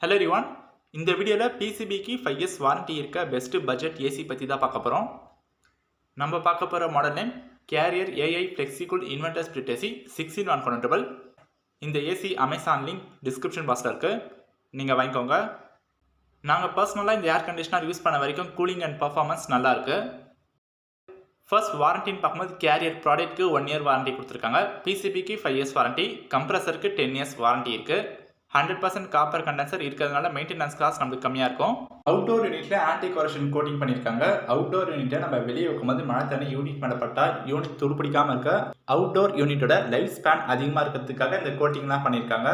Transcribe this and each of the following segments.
Hello everyone. இந்த வீடியோவில் பிசிபிக்கு 5 இயர்ஸ் வாரண்டி இருக்க பெஸ்ட் பட்ஜெட் ஏசி பற்றி தான் பார்க்க போகிறோம். நம்ம பார்க்க போகிற model name Carrier AI flexible inverter split AC 6-in-1 convertible. இந்த ஏசி அமேசான் லிங்க் டிஸ்கிரிப்ஷன் பாக்ஸில் இருக்குது, நீங்கள் வாங்கிக்கோங்க. நாங்கள் பர்சனலாக இந்த ஏர் கண்டிஷனர் யூஸ் பண்ண வரைக்கும் கூலிங் அண்ட் பர்ஃபார்மன்ஸ் நல்லாயிருக்கு. ஃபர்ஸ்ட் வாரண்டின்னு பார்க்கும்போது கேரியர் ப்ராடக்ட்க்கு 1 year வாரண்டி கொடுத்துருக்காங்க. பிசிபிக்கு 5 years வாரண்டி, கம்ப்ரஸருக்கு 10 years வாரண்டி இருக்குது. 100% காப்பர் கண்டென்சர் இருக்கிறதுனால மெயின்டெனன்ஸ் காஸ்ட் நமக்கு கம்மியாக இருக்கும். அவுட்டோர் யூனிட்ல ஆன்டி கொரோஷன் கோட்டிங் பண்ணியிருக்காங்க. அவுட்டோர் யூனிட்டை நம்ம வெளியே வைக்கும்போது மழை தண்ணி யூனிட் பண்ணப்பட்டால் யூனிட் துருப்பிடிக்காமல் இருக்க அவுட்டோர் யூனிட்டோட லைஃப் ஸ்பேன் அதிகமாக இருக்கிறதுக்காக இந்த கோட்டிங்லாம் பண்ணியிருக்காங்க.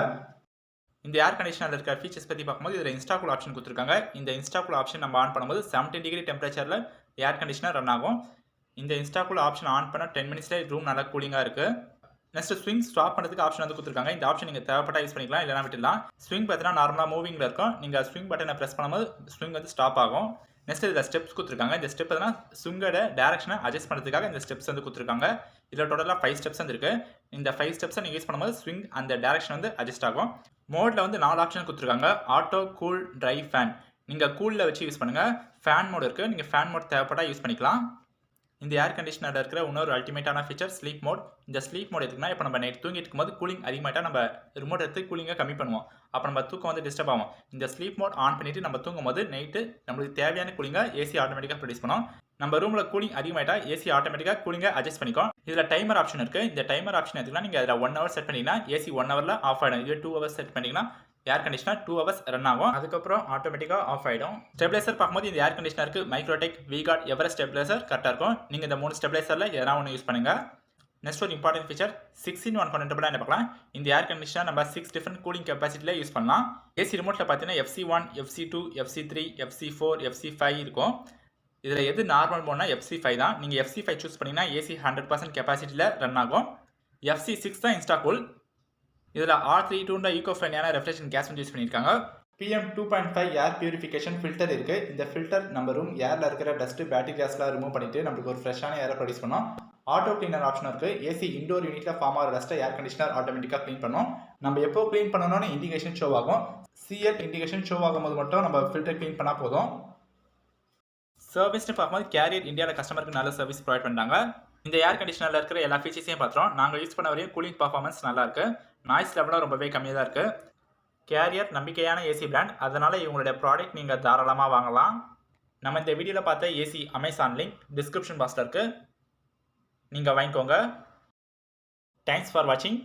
இந்த ஏர் கண்டிஷனரில் இருக்கிற ஃபீச்சர்ஸ் பற்றி பார்க்கும்போது இதில் இன்ஸ்டாகூல் ஆப்ஷன் கொடுத்துருக்காங்க. இந்த இன்ஸ்டாகூல் ஆப்ஷன் நம்ம ஆன் பண்ணும்போது 70 degree டெம்பரேச்சரில் ஏர் கண்டிஷனர் ரன் ஆகும். இந்த இன்ஸ்டாகூல் ஆப்ஷன் ஆன் பண்ண 10 minutesல ரூம் நல்லா கூலிங்காக இருக்குது. நெக்ஸ்ட் ஸ்விங் ஸ்டாப் பண்ணுறதுக்கு ஆப்ஷன் வந்து கொடுத்துருக்காங்க. இந்த ஆப்ஷன் நீங்கள் தேவைப்பட்டா யூஸ் பண்ணிக்கலாம், இல்லைனா விட்டுலாம். ஸ்விங் பார்த்தீங்கன்னா நார்மலாக மூவிங்கில் இருக்கும். நீங்கள் ஸ்விங் பட்டனை ப்ரெஸ் பண்ணும்போது ஸ்விங் வந்து ஸ்டாப் ஆகும். நெக்ஸ்ட் இதில் ஸ்டெப்ஸ் கொடுத்துருக்காங்க. இந்த ஸ்டெப் பார்த்தீங்கன்னா ஸ்விங்கோட டேரக்ஷனை அட்ஜஸ்ட் பண்ணுறதுக்காக இந்த ஸ்டெப்ஸ் வந்து கொடுத்துருக்காங்க. இதில் டோட்டலாக 5 ஸ்டெப்ஸ் வந்து இருக்குது. இந்த 5 ஸ்டெப்ஸை நீங்கள் யூஸ் பண்ணும்போது ஸ்விங் அந்த டேரக்ஷன் வந்து அட்ஜஸ்ட் ஆகும். மோடில் வந்து 4 ஆப்ஷன் கொடுத்துருக்காங்க. Auto, cool, try, fan. நீங்கள் கூலில் வச்சு யூஸ் பண்ணுங்கள். ஃபேன் மோட் இருக்குது, நீங்கள் ஃபேன் மோட் தேவைப்பட்டா யூஸ் பண்ணிக்கலாம். இந்த ஏர் கண்டிஷனரில் இருக்கிற இன்னொரு அல்டிமேட்டான ஃபீச்சர் ஸ்லீப் மோட். இந்த ஸ்லீப் மோட் எதுக்குன்னா, இப்போ நம்ம நைட் தூங்கிட்டு இருக்கும்போது கூலிங் அதிகமாகிட்டா நம்ம ரிமோட் எடுத்து கூலிங்காக கம்மி பண்ணுவோம். அப்போ நம்ம தூக்கம் வந்து டிஸ்டர்ப் ஆகும். இந்த ஸ்லீப் மோட் ஆன் பண்ணிவிட்டு நம்ம தூங்கும் போது நைட்டு நம்மளுக்கு தேவையான கூலிங்காக ஏசி ஆட்டோமேட்டிக்காக ப்ரொடியூஸ் பண்ணும். நம்ம ரூமில் கூலிங் அதிகமாகிட்டா ஏசி ஆட்டோமேட்டிக்காக கூலிங்காக அட்ஜஸ்ட் பண்ணிக்கும். இதில் டைமர் ஆப்ஷன் இருக்குது. இந்த டைமர் ஆப்ஷன் எதுக்குன்னா, நீங்கள் அதில் 1 hour செட் பண்ணிங்கன்னா ஏசி 1 hourல ஆஃப் ஆகிடும். இதுவே 2 hours செட் பண்ணிங்கன்னா ஏர் கண்டிஷனர் 2 hours ரன் ஆகும். அதுக்கப்புறம் ஆட்டோமேட்டிக்காக ஆஃப் ஆகிடும். ஸ்டெபிலைசர் பார்க்கும்போது இந்த ஏர் கண்டிஷனருக்கு மைக்ரோடெக், விகார்ட், எவரெஸ்ட் ஸ்டெபிலைசர் கரெக்டாக இருக்கும். நீங்கள் இந்த 3 ஸ்டெபிலைசரில் எதனா ஒன்று யூஸ் பண்ணுங்கள். நெக்ஸ்ட் ஒரு இம்பார்ட்டன்ட் ஃபீச்சர் 6-in-1 கன்வெர்ட்டபிளாக என்ன பார்க்கலாம். இந்த ஏர் கண்டிஷனர் நம்ம 6 டிஃப்ரெண்ட் கூலிங் கெப்பாசிட்டியில் யூஸ் பண்ணலாம். ஏசி ரிமோட்டில் பார்த்தீங்கன்னா FC1, FC2, FC3, FC4, FC5 இருக்கும். இதில் எது நார்மல் மோட்னா FC5 தான். நீங்கள் FC5 சூஸ் பண்ணிங்கன்னா ஏசி 100% கெப்பாசிட்டியில் ரன் ஆகும். FC6 தான் இன்ஸ்டாகூல். இதில் R32 ஈகோ ஃப்ரெண்ட்லியான ரெஃப்ரிஜரேஷன் கேஸ் வந்து யூஸ் பண்ணியிருக்காங்க. PM2.5 ஏர் பியூரிஃபிகேஷன் ஃபில்டர் இருக்குது. இந்த ஃபில்டர் நம்ம ரூம் ஏரில் இருக்கிற டஸ்ட்டு, பேக்டீரியாஸ்லாம் ரிமூவ் பண்ணிவிட்டு நம்மளுக்கு ஒரு ஃப்ரெஷ்ஷான ஏரை ப்ரொடியூஸ் பண்ணோம். ஆட்டோ கிளீனர் ஆப்ஷன் இருக்குது. ஏசி இண்டோர் யூனிட்டில் ஃபார்ம் ஆகிற டஸ்ட்டை ஏர் கண்டிஷனர் ஆட்டோமேட்டிக்காக க்ளீன் பண்ணும். நம்ம எப்போ க்ளீன் பண்ணணும்னு இண்டிகேஷன் ஷோ ஆகும். CL இண்டிகேஷன் ஷோ ஆகும்போது மட்டும் நம்ம ஃபில்டர் க்ளீன் பண்ணால் போதும். சர்வீஸ்னு பார்க்கும்போது கேரியர் இந்தியாவில் கஸ்டமருக்கு நல்ல சர்வீஸ் ப்ரொவைட் பண்ணுறாங்க. இந்த ஏர் கண்டிஷனரில் இருக்கிற எல்லா ஃபீச்சர்ஸையும் பார்த்துறோம். நாங்கள் யூஸ் பண்ண வரையும் கூலிங் பர்ஃபார்மன்ஸ் நல்லாயிருக்கு. நாய்ஸ் லெவலும் ரொம்பவே கம்மியாக தான் இருக்குது. கேரியர் நம்பிக்கையான ஏசி பிராண்ட், அதனால் இவங்களுடைய ப்ராடக்ட் நீங்கள் தாராளமாக வாங்கலாம். நம்ம இந்த வீடியோவில் பார்த்த ஏசி அமேசான் லிங்க் டிஸ்கிரிப்ஷன் பாக்ஸில் இருக்குது, நீங்கள் வாங்கிக்கோங்க. தேங்க்ஸ் ஃபார் வாட்சிங்.